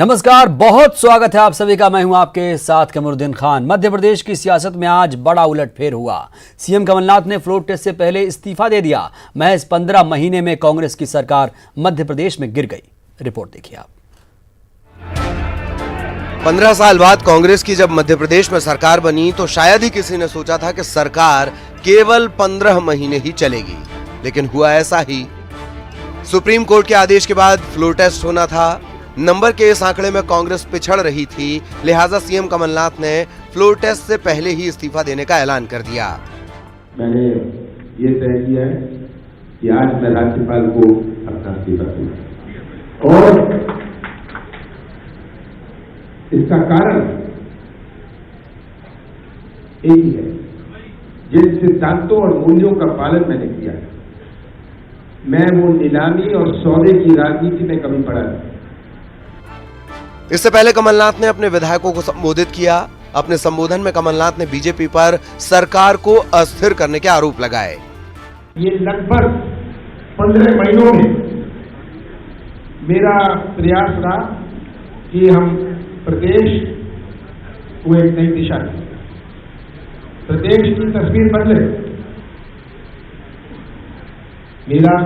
नमस्कार, बहुत स्वागत है आप सभी का। मैं हूं आपके साथ कमरुद्दीन खान। मध्य प्रदेश की सियासत में आज बड़ा उलटफेर हुआ। सीएम कमलनाथ ने फ्लोर टेस्ट से पहले इस्तीफा दे दिया। महज 15 महीने में कांग्रेस की सरकार मध्य प्रदेश में गिर गई। रिपोर्ट देखिए आप। 15 साल बाद कांग्रेस की जब मध्य प्रदेश में सरकार बनी तो शायद ही किसी ने सोचा था कि सरकार केवल 15 महीने ही चलेगी, लेकिन हुआ ऐसा ही। सुप्रीम कोर्ट के आदेश के बाद फ्लोर टेस्ट होना था। नंबर के इस आंकड़े में कांग्रेस पिछड़ रही थी, लिहाजा सीएम कमलनाथ ने फ्लोर टेस्ट से पहले ही इस्तीफा देने का ऐलान कर दिया। मैंने ये तय किया है कि आज मैं राज्यपाल को अपना इस्तीफा दूंगा, और इसका कारण एक ही है, जिन सिद्धांतों और मूल्यों का पालन मैंने किया है, मैं वो नीलामी और सौदे की राजनीति में कभी पड़ा नहीं। इससे पहले कमलनाथ ने अपने विधायकों को संबोधित किया। अपने संबोधन में कमलनाथ ने बीजेपी पर सरकार को अस्थिर करने के आरोप लगाए। ये लगभग 15 महीनों में मेरा प्रयास रहा कि हम प्रदेश को एक नई दिशा दें, प्रदेश की तस्वीर बदले। मेरा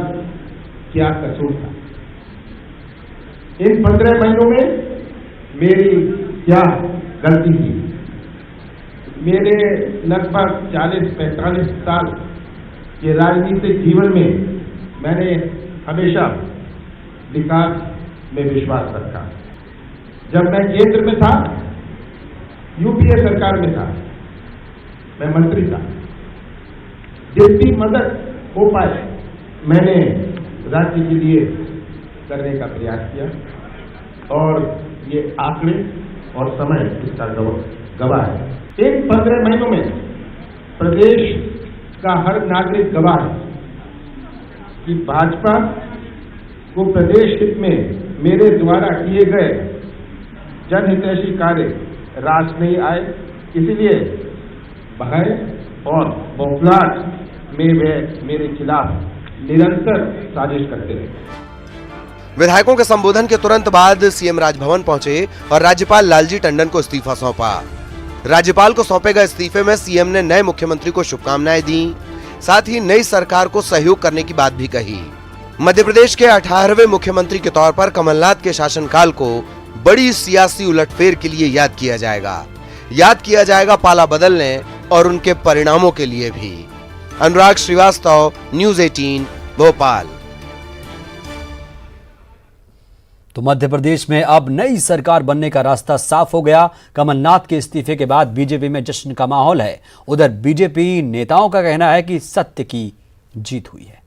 क्या कसूर था? इन 15 महीनों में मेरी क्या गलती थी? मेरे लगभग 40-45 साल के राजनीतिक जीवन में मैंने हमेशा विकास में विश्वास रखा। जब मैं केंद्र में था, यूपीए सरकार में था, मैं मंत्री था, जितनी मदद हो पाए मैंने राज्य के लिए करने का प्रयास किया, और ये आंकड़े और समय इसका गवाह है। इन 15 महीनों में प्रदेश का हर नागरिक गवाह है कि भाजपा को प्रदेश हित में मेरे द्वारा किए गए जनहितैषी कार्य रास नहीं आए, इसलिए भय और बौखलाहट में वे मेरे खिलाफ निरंतर साजिश करते रहे। विधायकों के संबोधन के तुरंत बाद सीएम राजभवन पहुंचे और राज्यपाल लालजी टंडन को इस्तीफा सौंपा। राज्यपाल को सौंपे गए इस्तीफे में सीएम ने नए मुख्यमंत्री को शुभकामनाएं दी, साथ ही नई सरकार को सहयोग करने की बात भी कही। मध्य प्रदेश के 18वें मुख्यमंत्री के तौर पर कमलनाथ के शासनकाल को बड़ी सियासी उलटफेर के लिए याद किया जाएगा पाला बदलने और उनके परिणामों के लिए भी। अनुराग श्रीवास्तव, न्यूज़ 18, भोपाल। तो मध्य प्रदेश में अब नई सरकार बनने का रास्ता साफ हो गया। कमलनाथ के इस्तीफे के बाद बीजेपी में जश्न का माहौल है। उधर बीजेपी नेताओं का कहना है कि सत्य की जीत हुई है।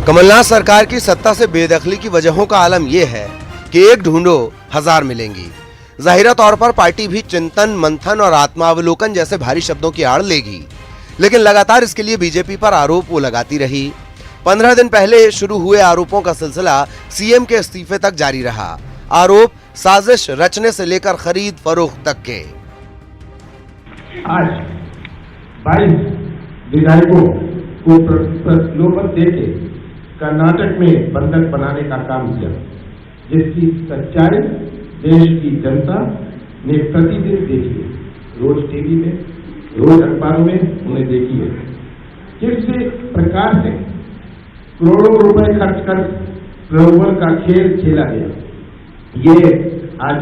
कमलनाथ सरकार की सत्ता से बेदखली की वजहों का आलम यह है कि एक ढूंढो हजार मिलेंगी। जाहिरा तौर पर पार्टी भी चिंतन, मंथन और आत्मावलोकन जैसे भारी शब्दों की आड़ लेगी, लेकिन लगातार इसके लिए बीजेपी पर आरोप वो लगाती रही। 15 दिन पहले शुरू हुए आरोपों का सिलसिला सीएम के इस्तीफे तक जारी रहा। आरोप साजिश रचने से लेकर खरीद फरोख्त तक के। आज 22 विधायकों को प्रलोभन देके कर्नाटक में बंधक बनाने का काम किया, जिसकी सच्चाई देश की जनता ने प्रतिदिन देखी है। रोज टीवी में, रोज अखबारों में उन्हें देखी है किस प्रकार से करोड़ों रुपए खर्च कर प्रलोभन का खेल खेला गया। ये आज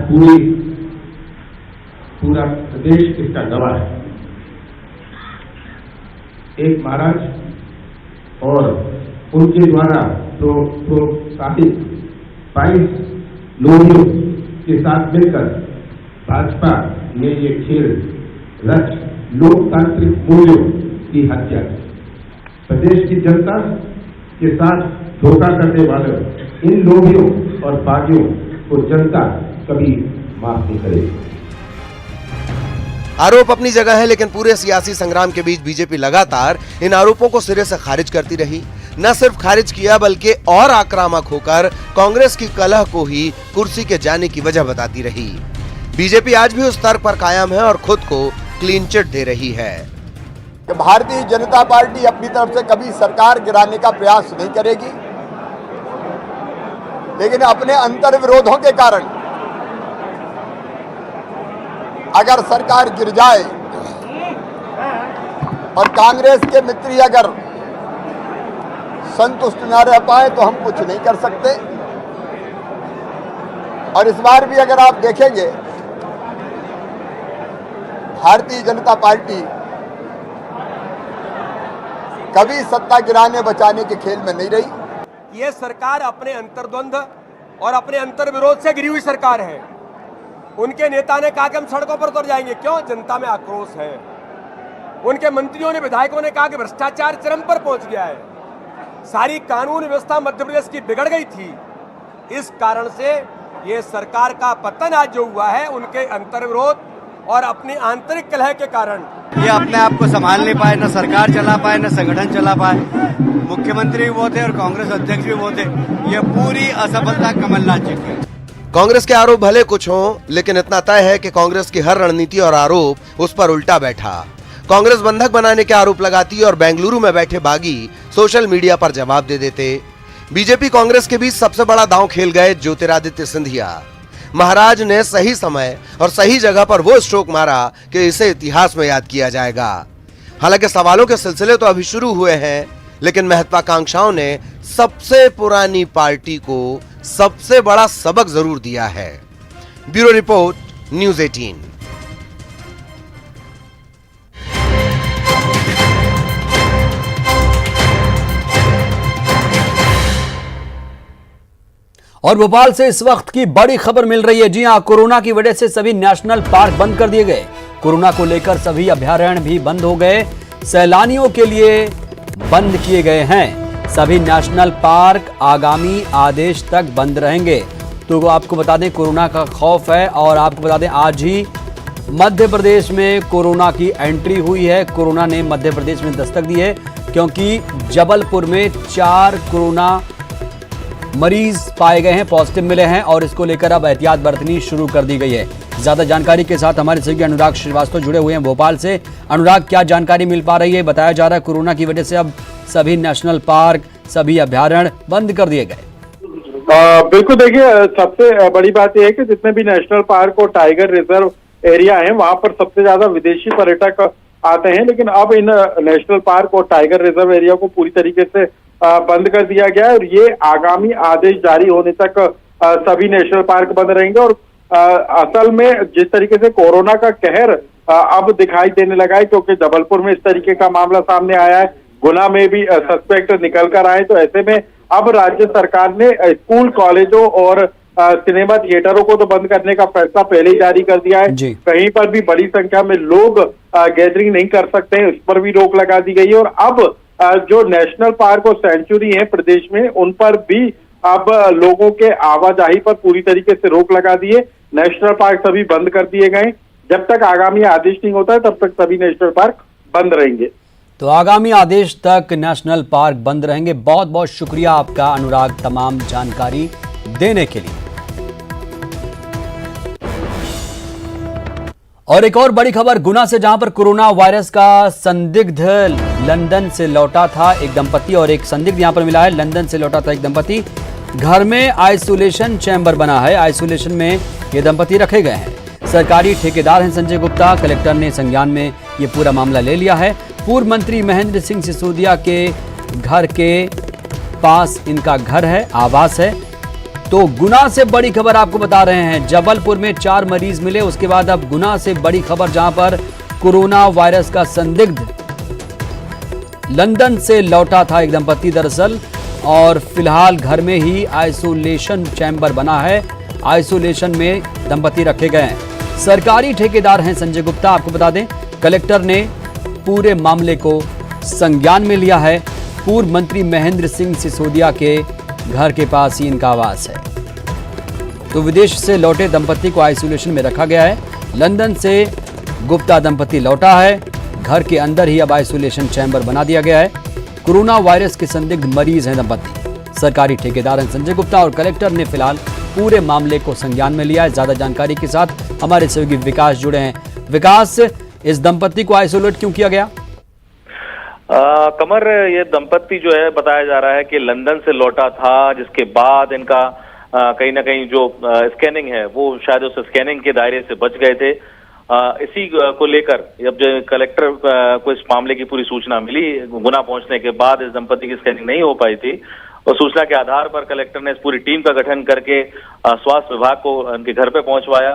पूरा प्रदेश इसका गवाह है। एक महाराज और उनके द्वारा प्रोत्साहित 22 लोगों के साथ मिलकर भाजपा ने ये खेल रच लोकतांत्रिक मूल्यों की हत्या की। प्रदेश की जनता के साथ धोखा करने वाले इन लोभियों और बागियों को जनता कभी माफ नहीं करेगी। आरोप अपनी जगह है, लेकिन पूरे सियासी संग्राम के बीच बीजेपी लगातार इन आरोपों को सिरे से खारिज करती रही। न सिर्फ खारिज किया बल्कि और आक्रामक होकर कांग्रेस की कलह को ही कुर्सी के जाने की वजह बताती रही। बीजेपी आज भी उस स्तर पर कायम है और खुद को क्लीन चिट दे रही है। कि भारतीय जनता पार्टी अपनी तरफ से कभी सरकार गिराने का प्रयास नहीं करेगी, लेकिन अपने अंतर्विरोधों के कारण अगर सरकार गिर जाए और कांग्रेस के मित्र अगर संतुष्ट न रह पाए तो हम कुछ नहीं कर सकते। और इस बार भी अगर आप देखेंगे, भारतीय जनता पार्टी कभी सत्ता गिराने बचाने के खेल में नहीं रही। ये सरकार अपने अंतर्द्वंद और अपने अंतर्विरोध से गिरी हुई सरकार है। उनके नेता ने कहा कि हम सड़कों पर उतर जाएंगे, क्यों? जनता में आक्रोश है। उनके मंत्रियों ने, विधायकों ने कहा कि भ्रष्टाचार चरम पर पहुंच गया है, सारी कानून व्यवस्था मध्य प्रदेश की बिगड़ गई थी। इस कारण से ये सरकार का पतन आज जो हुआ है, उनके अंतर्विरोध और अपनी आंतरिक कलह के कारण। ये अपने आप को संभाल नहीं पाए, न सरकार चला पाए, न संगठन चला पाए। मुख्यमंत्री भी वो थे और कांग्रेस अध्यक्ष भी वो थे। ये पूरी असफलता कमलनाथ जी की। कांग्रेस के आरोप भले कुछ हों, लेकिन इतना तय है कि कांग्रेस की हर रणनीति और आरोप उस पर उल्टा बैठा। कांग्रेस बंधक बनाने के आरोप लगाती और बेंगलुरु में बैठे बागी सोशल मीडिया पर जवाब दे देते। बीजेपी कांग्रेस के बीच सबसे बड़ा दांव खेल गए ज्योतिरादित्य सिंधिया। महाराज ने सही समय और सही जगह पर वो स्ट्रोक मारा कि इसे इतिहास में याद किया जाएगा। हालांकि सवालों के सिलसिले तो अभी शुरू हुए हैं, लेकिन महत्वाकांक्षाओं ने सबसे पुरानी पार्टी को सबसे बड़ा सबक जरूर दिया है। Bureau report, news 18। और भोपाल से इस वक्त की बड़ी खबर मिल रही है। जी हां, कोरोना की वजह से सभी नेशनल पार्क बंद कर दिए गए। कोरोना को लेकर सभी अभयारण्य भी बंद हो गए, सैलानियों के लिए बंद किए गए हैं। सभी नेशनल पार्क आगामी आदेश तक बंद रहेंगे। तो आपको बता दें, कोरोना का खौफ है और आपको बता दें आज ही मध्य प्रदेश में कोरोना की एंट्री हुई है। कोरोना ने मध्य प्रदेश में दस्तक दी है, क्योंकि जबलपुर में 4 कोरोना मरीज पाए गए हैं, पॉजिटिव मिले हैं और इसको लेकर अब एहतियात बरतनी शुरू कर दी गई है। ज्यादा जानकारी के साथ हमारे सहयोगी अनुराग श्रीवास्तव जुड़े हुए हैं भोपाल से। अनुराग, क्या जानकारी मिल पा रही है? बताया जा रहा है कोरोना की वजह से अब सभी नेशनल पार्क, सभी अभयारण्य बंद कर दिए गए। बिल्कुल, देखिए सबसे बड़ी बात यह है कि जितने भी नेशनल पार्क और टाइगर रिजर्व एरिया है वहां पर सबसे ज्यादा विदेशी पर्यटक आते हैं, लेकिन अब इन नेशनल पार्क और टाइगर रिजर्व एरिया को पूरी तरीके से बंद कर दिया गया है और ये आगामी आदेश जारी होने तक सभी नेशनल पार्क बंद रहेंगे। और असल में जिस तरीके से कोरोना का कहर अब दिखाई देने लगा है, क्योंकि जबलपुर में इस तरीके का मामला सामने आया है, गुना में भी सस्पेक्ट निकल कर आए, तो ऐसे में अब राज्य सरकार ने स्कूल, कॉलेजों और सिनेमा थिएटरों को तो बंद करने का फैसला पहले ही जारी कर दिया है। कहीं पर भी बड़ी संख्या में लोग गैदरिंग नहीं कर सकते हैं, उस पर भी रोक लगा दी गई है। और अब जो नेशनल पार्क और सेंचुरी है प्रदेश में, उन पर भी अब लोगों के आवाजाही पर पूरी तरीके से रोक लगा दी है। नेशनल पार्क सभी बंद कर दिए गए। जब तक आगामी आदेश नहीं होता है तब तक सभी नेशनल पार्क बंद रहेंगे। तो आगामी आदेश तक नेशनल पार्क बंद रहेंगे। बहुत बहुत शुक्रिया आपका अनुराग, तमाम जानकारी देने के लिए। और एक और बड़ी खबर गुना से, जहां पर कोरोना वायरस का संदिग्ध लंदन से लौटा था एक दंपति, और एक संदिग्ध यहां पर मिला है। लंदन से लौटा था एक दंपति, घर में आइसोलेशन चैम्बर बना है, आइसोलेशन में ये दंपति रखे गए हैं। सरकारी ठेकेदार हैं संजय गुप्ता। कलेक्टर ने संज्ञान में ये पूरा मामला ले लिया है। पूर्व मंत्री महेंद्र सिंह सिसोदिया के घर के पास इनका घर है, आवास है। तो गुना से बड़ी खबर आपको बता रहे हैं। जबलपुर में 4 मरीज मिले, उसके बाद अब गुना से बड़ी खबर, जहां पर कोरोना वायरस का संदिग्ध लंदन से लौटा था एक दंपति दरअसल, और फिलहाल घर में ही आइसोलेशन चैम्बर बना है, आइसोलेशन में दंपति रखे गए हैं। सरकारी ठेकेदार हैं संजय गुप्ता। आपको बता दें, कलेक्टर ने पूरे मामले को संज्ञान में लिया है। पूर्व मंत्री महेंद्र सिंह सिसोदिया के घर के पास ही इनका आवास है। तो विदेश से लौटे दंपति को आइसोलेशन में रखा गया है। लंदन से गुप्ता दंपति लौटा है, घर के अंदर ही अब आइसोलेशन चैम्बर बना दिया गया है। कोरोना वायरस के संदिग्ध मरीज हैं दंपति। सरकारी ठेकेदार हैं संजय गुप्ता, और कलेक्टर ने फिलहाल पूरे मामले को संज्ञान में लिया है। ज्यादा जानकारी के साथ हमारे सहयोगी विकास जुड़े हैं। विकास, इस दंपति को आइसोलेट क्यों किया गया? कमर, ये दंपत्ति जो है बताया जा रहा है कि लंदन से लौटा था, जिसके बाद इनका कहीं ना कहीं जो स्कैनिंग है वो शायद उस स्कैनिंग के दायरे से बच गए थे। इसी को लेकर जब जो कलेक्टर को इस मामले की पूरी सूचना मिली, गुना पहुंचने के बाद इस दंपति की स्कैनिंग नहीं हो पाई थी, और सूचना के आधार पर कलेक्टर ने इस पूरी टीम का गठन करके स्वास्थ्य विभाग को उनके घर पे पहुंचवाया।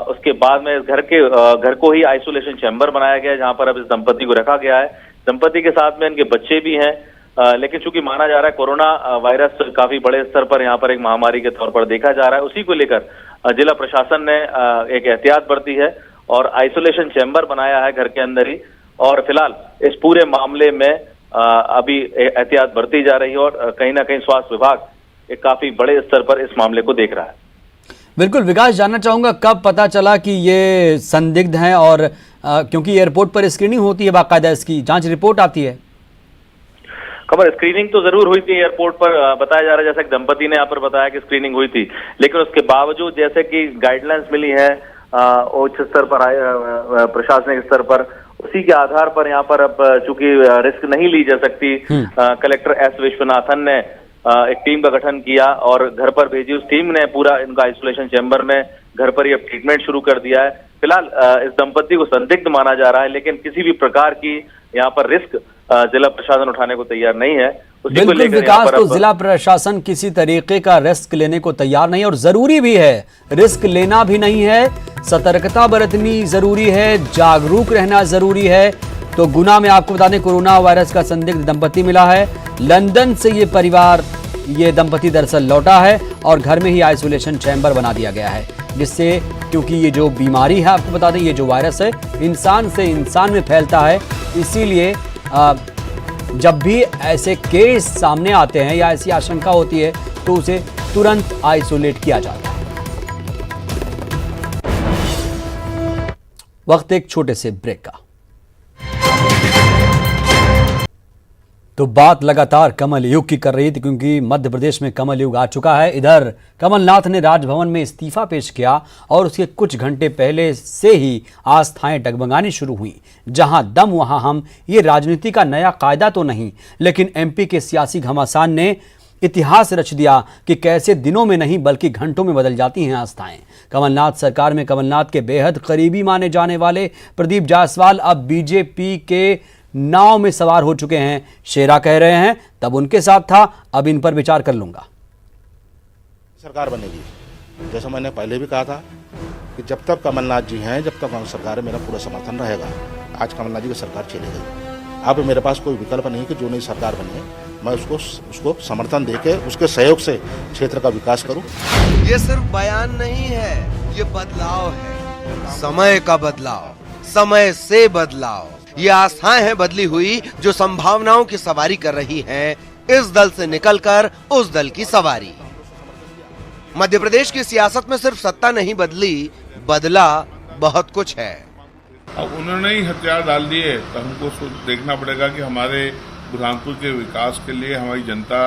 उसके बाद में इस घर को ही आइसोलेशन चैम्बर बनाया गया, जहां पर अब इस दंपति को रखा गया है। दंपति के साथ में इनके बच्चे भी हैं, लेकिन चूंकि माना जा रहा है कोरोना वायरस काफी बड़े स्तर पर यहाँ पर एक महामारी के तौर पर देखा जा रहा है, उसी को लेकर जिला प्रशासन ने एक एहतियात बरती है और आइसोलेशन चैम्बर बनाया है घर के अंदर ही। और फिलहाल इस पूरे मामले में अभी एहतियात बरती जा रही है और कहीं ना कहीं स्वास्थ्य विभाग एक काफी बड़े स्तर पर इस मामले को देख रहा है। बिल्कुल विकास, जानना चाहूंगा कब पता चला कि ये संदिग्ध हैं, और क्योंकि एयरपोर्ट पर स्क्रीनिंग होती है, बाकायदा इसकी जांच रिपोर्ट आती है। खबर, स्क्रीनिंग तो जरूर हुई थी एयरपोर्ट पर, बताया जा रहा है, जैसा कि दंपति ने यहाँ पर बताया कि स्क्रीनिंग हुई थी, लेकिन उसके बावजूद जैसे कि गाइडलाइंस मिली है उच्च स्तर पर, प्रशासनिक स्तर पर, उसी के आधार पर यहाँ पर अब चूंकि रिस्क नहीं ली जा सकती, कलेक्टर एस विश्वनाथन ने एक टीम का गठन किया और घर पर भेजी। उस टीम ने पूरा इनका आइसोलेशन चैम्बर में घर पर ही अब ट्रीटमेंट शुरू कर दिया है। फिलहाल इस दंपति को संदिग्ध माना जा रहा है, लेकिन किसी भी प्रकार की यहाँ पर रिस्क जिला प्रशासन उठाने को तैयार नहीं है। बिल्कुल विकास, तो जिला प्रशासन किसी तरीके का रिस्क लेने को तैयार नहीं है, और जरूरी भी है, रिस्क लेना भी नहीं है, सतर्कता बरतनी जरूरी है, जागरूक रहना जरूरी है। तो गुना में आपको बता दें, कोरोना वायरस का संदिग्ध दंपति मिला है। लंदन से ये दंपति दरअसल लौटा है और घर में ही आइसोलेशन चैम्बर बना दिया गया है, जिससे क्योंकि ये जो बीमारी है, आपको बता दें, ये जो वायरस है इंसान से इंसान में फैलता है, इसीलिए जब भी ऐसे केस सामने आते हैं या ऐसी आशंका होती है तो उसे तुरंत आइसोलेट किया जाता है। वक्त एक छोटे से ब्रेक का। तो बात लगातार कमल युग की कर रही थी, क्योंकि मध्य प्रदेश में कमल युग आ चुका है। इधर कमलनाथ ने राजभवन में इस्तीफा पेश किया और उसके कुछ घंटे पहले से ही आस्थाएं डगमगानी शुरू हुई। जहां दम वहां हम, ये राजनीति का नया कायदा तो नहीं, लेकिन एमपी के सियासी घमासान ने इतिहास रच दिया कि कैसे दिनों में नहीं बल्कि घंटों में बदल जाती हैं आस्थाएं। कमलनाथ सरकार में कमलनाथ के बेहद करीबी माने जाने वाले प्रदीप जायसवाल अब बीजेपी के नाव में सवार हो चुके हैं। शेरा कह रहे हैं तब उनके साथ था, अब इन पर विचार कर लूंगा। सरकार बनेगी, जैसा मैंने पहले भी कहा था कि जब तक कमलनाथ जी हैं, जब तक सरकार में मेरा पूरा समर्थन रहेगा। आज कमलनाथ जी की सरकार चली गई, अब मेरे पास कोई विकल्प नहीं कि जो नई सरकार बने मैं उसको समर्थन देके उसके सहयोग से क्षेत्र का विकास करूं। ये सिर्फ बयान नहीं है, ये बदलाव है, समय का बदलाव, समय से बदलाव। ये आस्थाएं हैं बदली हुई जो संभावनाओं की सवारी कर रही हैं, इस दल से निकलकर उस दल की सवारी। मध्य प्रदेश की सियासत में सिर्फ सत्ता नहीं बदली, बदला बहुत कुछ है। अब उन्होंने ही हथियार डाल दिए तो हमको देखना पड़ेगा कि हमारे बुरहानपुर के विकास के लिए हमारी जनता,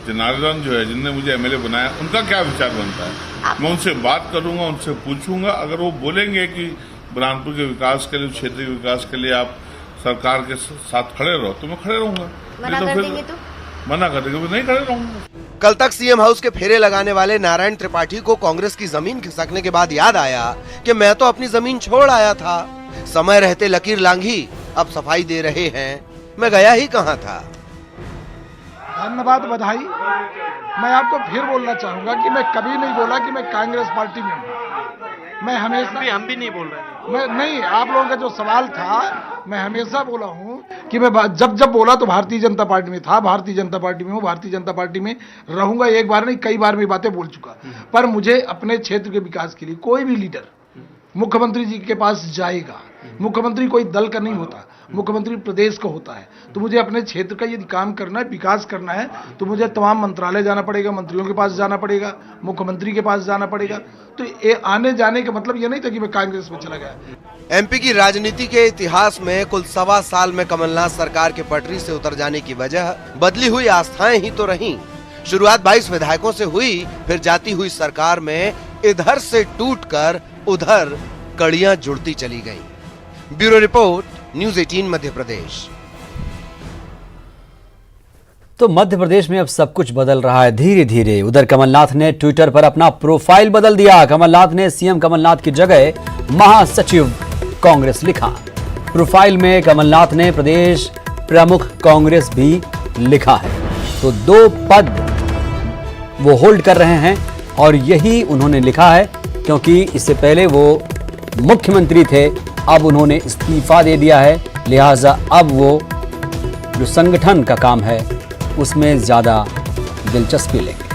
जनार्दन जो है, जिनने मुझे एमएलए बनाया, उनका क्या विचार बनता है। मैं उनसे बात करूंगा, उनसे पूछूंगा। अगर वो बोलेंगे कि बुरहानपुर के विकास के लिए, क्षेत्र के विकास के लिए आप सरकार के साथ खड़े रहो, तो मैं खड़े रहूंगा। मना कर देंगे तो नहीं खड़े रहूंगा। कल तक सीएम हाउस के फेरे लगाने वाले नारायण त्रिपाठी को कांग्रेस की जमीन खिसकने के बाद याद आया कि मैं तो अपनी जमीन छोड़ आया था। समय रहते लकीर लांघी, अब सफाई दे रहे हैं, मैं गया ही कहाँ था। धन्यवाद, बधाई। मैं आपको फिर बोलना चाहूंगा कि मैं कभी नहीं बोला कि मैं कांग्रेस पार्टी में हूँ। मैं हमेशा, हम भी नहीं बोल रहे, मैं नहीं, आप लोगों का जो सवाल था, मैं हमेशा बोला हूं कि मैं जब बोला तो भारतीय जनता पार्टी में था, भारतीय जनता पार्टी में हूं, भारतीय जनता पार्टी में रहूंगा। एक बार नहीं, कई बार मैं बातें बोल चुका। पर मुझे अपने क्षेत्र के विकास के लिए कोई भी लीडर मुख्यमंत्री जी के पास जाएगा। मुख्यमंत्री कोई दल का नहीं होता, मुख्यमंत्री प्रदेश का होता है। तो मुझे अपने क्षेत्र का यदि काम करना है, विकास करना है, तो मुझे तमाम मंत्रालय जाना पड़ेगा, मंत्रियों के पास जाना पड़ेगा, मुख्यमंत्री के पास जाना पड़ेगा। तो ये आने जाने का मतलब ये नहीं था कि मैं कांग्रेस में चला गया। एमपी की राजनीति के इतिहास में कुल 1.25 साल में कमलनाथ सरकार के पटरी से उतर जाने की वजह बदली हुई आस्थाएं ही तो रहीं। शुरुआत 22 विधायकों से हुई, फिर जाती हुई सरकार में इधर से टूटकर उधर कड़ियां जुड़ती चली गईं। Bureau report, news 18 Madhya Pradesh. तो मध्य प्रदेश में अब सब कुछ बदल रहा है धीरे धीरे। उधर कमलनाथ ने ट्विटर पर अपना प्रोफाइल बदल दिया। कमलनाथ ने सीएम कमलनाथ की जगह महासचिव कांग्रेस लिखा। प्रोफाइल में कमलनाथ ने प्रदेश प्रमुख कांग्रेस भी लिखा है। तो 2 पद वो होल्ड कर रहे हैं और यही उन्होंने लिखा है क्योंकि इससे पहले वो मुख्यमंत्री थे, अब उन्होंने इस्तीफा दे दिया है, लिहाजा अब वो जो संगठन का काम है उसमें ज्यादा दिलचस्पी लेंगे।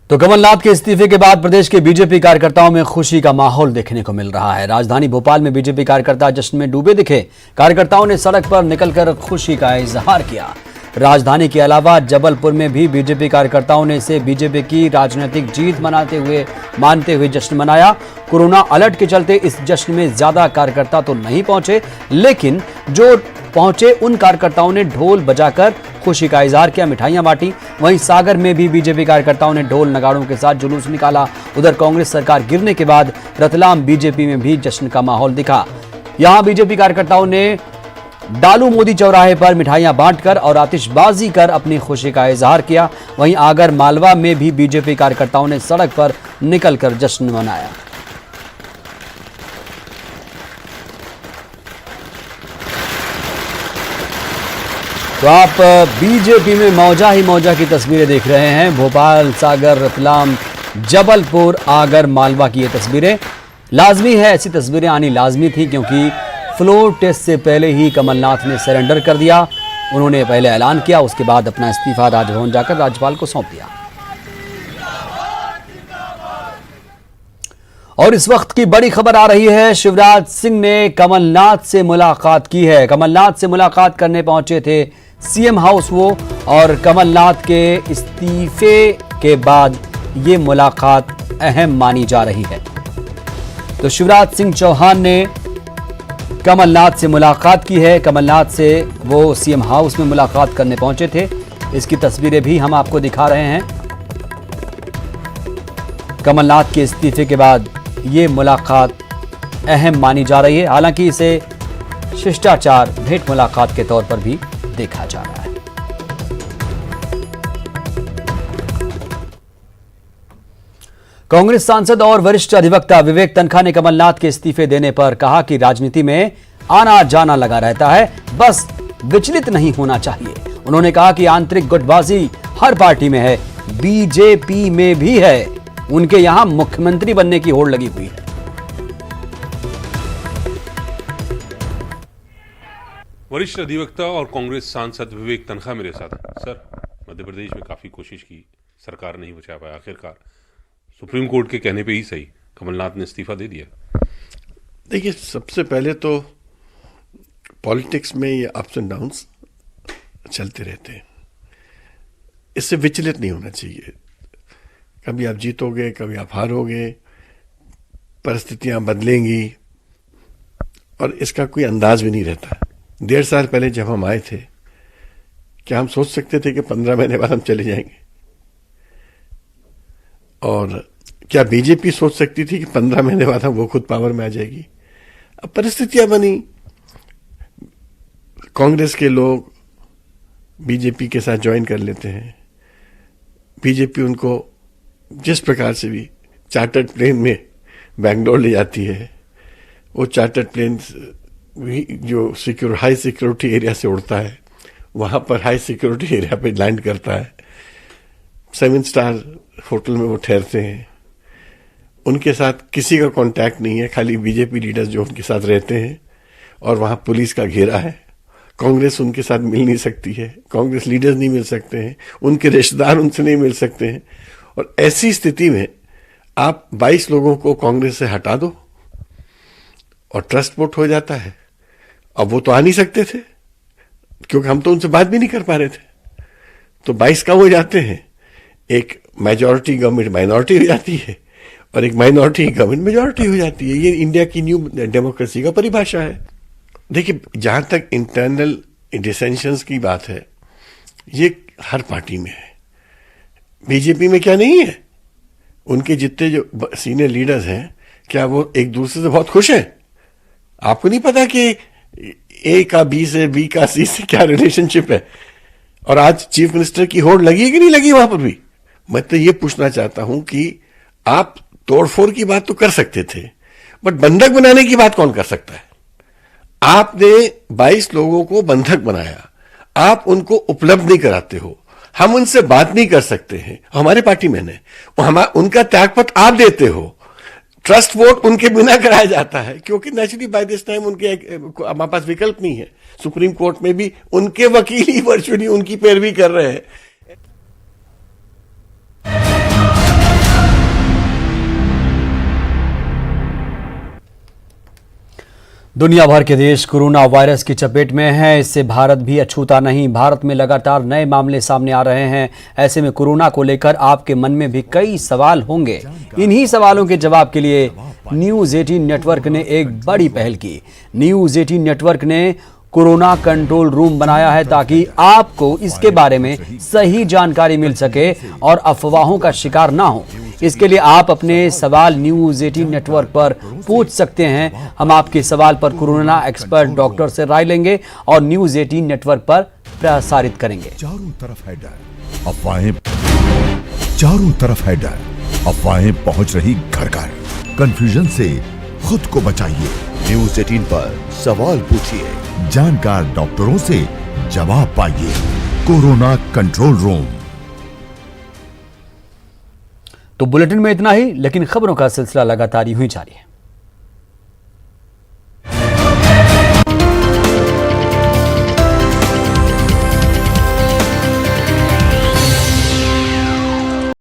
तो कमलनाथ के इस्तीफे के बाद प्रदेश के बीजेपी कार्यकर्ताओं में खुशी का माहौल देखने को मिल रहा है। राजधानी भोपाल में बीजेपी कार्यकर्ता जश्न में डूबे दिखे। कार्यकर्ताओं ने सड़क पर निकलकर खुशी का इजहार किया। राजधानी के अलावा जबलपुर में भी बीजेपी कार्यकर्ताओं ने इसे बीजेपी की राजनीतिक जीत मानते हुए जश्न मनाया। कोरोना अलर्ट के चलते इस जश्न में ज्यादा कार्यकर्ता तो नहीं पहुंचे, लेकिन जो पहुंचे उन कार्यकर्ताओं ने ढोल बजाकर खुशी का इजहार किया, मिठाइयां बांटी। वहीं सागर में भी बीजेपी कार्यकर्ताओं ने ढोल नगाड़ों के साथ जुलूस निकाला। उधर कांग्रेस सरकार गिरने के बाद रतलाम बीजेपी में भी जश्न का माहौल दिखा। यहां बीजेपी कार्यकर्ताओं ने डालू मोदी चौराहे पर मिठाइयां बांटकर और आतिशबाजी कर अपनी खुशी का इजहार किया। वहीं आगर मालवा में भी बीजेपी कार्यकर्ताओं ने सड़क पर निकलकर जश्न मनाया। तो आप बीजेपी में मौजा ही मौजा की तस्वीरें देख रहे हैं। भोपाल, सागर, रतलाम, जबलपुर, आगर मालवा की ये तस्वीरें लाजमी है, ऐसी तस्वीरें आनी लाजमी थी क्योंकि फ्लोर टेस्ट से पहले ही कमलनाथ ने सरेंडर कर दिया। उन्होंने पहले ऐलान किया, उसके बाद अपना इस्तीफा राजभवन जाकर राज्यपाल को सौंप दिया। और इस वक्त की बड़ी खबर आ रही है, शिवराज सिंह ने कमलनाथ से मुलाकात की है। कमलनाथ से मुलाकात करने पहुंचे थे सीएम हाउस वो, और कमलनाथ के इस्तीफे के बाद ये मुलाकात अहम मानी जा रही है। तो शिवराज सिंह चौहान ने कमलनाथ से मुलाकात की है। कमलनाथ से वो सीएम हाउस में मुलाकात करने पहुंचे थे। इसकी तस्वीरें भी हम आपको दिखा रहे हैं। कमलनाथ के इस्तीफे के बाद ये मुलाकात अहम मानी जा रही है। हालांकि इसे शिष्टाचार भेंट मुलाकात के तौर पर भी देखा जा रहा है। कांग्रेस सांसद और वरिष्ठ अधिवक्ता विवेक तनखा ने कमलनाथ के इस्तीफे देने पर कहा कि राजनीति में आना जाना लगा रहता है, बस विचलित नहीं होना चाहिए। उन्होंने कहा कि आंतरिक गुटबाजी हर पार्टी में है, बीजेपी में भी है। उनके यहां मुख्यमंत्री बनने की होड़ लगी हुई है। वरिष्ठ अधिवक्ता और कांग्रेस सांसद विवेक तनखा मेरे साथ हैं। सर, मध्य प्रदेश में काफी कोशिश की, सरकार नहीं बचा पाया, आखिरकार सुप्रीम कोर्ट के कहने पे ही सही कमलनाथ ने इस्तीफा दे दिया। देखिए, सबसे पहले तो पॉलिटिक्स में ये अप्स एंड डाउन्स चलते रहते हैं, इससे विचलित नहीं होना चाहिए। कभी आप जीतोगे, कभी आप हारोगे, परिस्थितियां बदलेंगी और इसका कोई अंदाज भी नहीं रहता। 1.5 साल पहले जब हम आए थे, क्या हम सोच सकते थे कि 15 महीने बाद हम चले जाएंगे? और क्या बीजेपी सोच सकती थी कि 15 महीने बाद हम वो खुद पावर में आ जाएगी? अब परिस्थितियां बनी, कांग्रेस के लोग बीजेपी के साथ ज्वाइन कर लेते हैं। बीजेपी उनको जिस प्रकार से भी चार्टर्ड प्लेन में बेंगलोर ले जाती है, वो चार्टर्ड प्लेन जो हाई सिक्योरिटी एरिया से उड़ता है, वहां पर हाई सिक्योरिटी एरिया पे लैंड करता है। 7 स्टार होटल में वो ठहरते हैं। उनके साथ किसी का कांटेक्ट नहीं है, खाली बीजेपी लीडर्स जो उनके साथ रहते हैं, और वहां पुलिस का घेरा है। कांग्रेस उनके साथ मिल नहीं सकती है, कांग्रेस लीडर्स नहीं मिल सकते हैं, उनके रिश्तेदार उनसे नहीं मिल सकते हैं। और ऐसी स्थिति में आप 22 लोगों को कांग्रेस से हटा दो और ट्रस्ट वोट हो जाता है। अब वो तो आ नहीं सकते थे क्योंकि हम तो उनसे बात भी नहीं कर पा रहे थे, तो 22 कम हो जाते हैं। एक मेजॉरिटी गवर्नमेंट माइनॉरिटी हो जाती है और एक माइनॉरिटी गवर्नमेंट मेजॉरिटी हो जाती है। ये इंडिया की न्यू डेमोक्रेसी का परिभाषा है। देखिए, जहां तक इंटरनल डिसेंशंस की बात है, ये हर पार्टी में है। बीजेपी में क्या नहीं है? उनके जितने जो सीनियर लीडर्स हैं, क्या वो एक दूसरे से बहुत खुश हैं? आपको नहीं पता कि ए का बी से, बी का सी से क्या रिलेशनशिप है? और आज चीफ मिनिस्टर की होड़ लगी है कि नहीं लगी वहां पर भी? मैं तो ये पूछना चाहता हूं कि आप तोड़फोड़ की बात तो कर सकते थे, बट बंधक बनाने की बात कौन कर सकता है? आपने 22 लोगों को बंधक बनाया, आप उनको उपलब्ध नहीं कराते हो, हम उनसे बात नहीं कर सकते हैं, हमारे पार्टी में ने उनका त्यागपत्र आप देते हो, ट्रस्ट वोट उनके बिना कराया जाता है, क्योंकि नेचुरली बाय दिस टाइम उनके हमारे पास विकल्प नहीं है। सुप्रीम कोर्ट में भी उनके वकील ही वर्चुअली उनकी पैरवी कर रहे हैं। दुनिया भर के देश कोरोना वायरस की चपेट में हैं, इससे भारत भी अछूता नहीं। भारत में लगातार नए मामले सामने आ रहे हैं। ऐसे में कोरोना को लेकर आपके मन में भी कई सवाल होंगे। इन्हीं सवालों के जवाब के लिए न्यूज़ 18 नेटवर्क ने एक बड़ी पहल की। न्यूज़ 18 नेटवर्क ने कोरोना कंट्रोल रूम बनाया है ताकि आपको इसके बारे में सही जानकारी मिल सके और अफवाहों का शिकार ना हो। इसके लिए आप अपने सवाल न्यूज़ 18 नेटवर्क पर पूछ सकते हैं। हम आपके सवाल पर कोरोना एक्सपर्ट डॉक्टर से राय लेंगे और न्यूज़ 18 नेटवर्क पर प्रसारित करेंगे। चारों तरफ है डर, अफवाहें चारों तरफ है डर, अफवाहें पहुंच रही घर घर। कंफ्यूजन से खुद को बचाइए। न्यूज़ 18 पर सवाल पूछिए, जानकार डॉक्टरों से जवाब पाइए। Corona control room. तो बुलेटिन में इतना ही, लेकिन खबरों का सिलसिला लगातार यूं ही जारी है।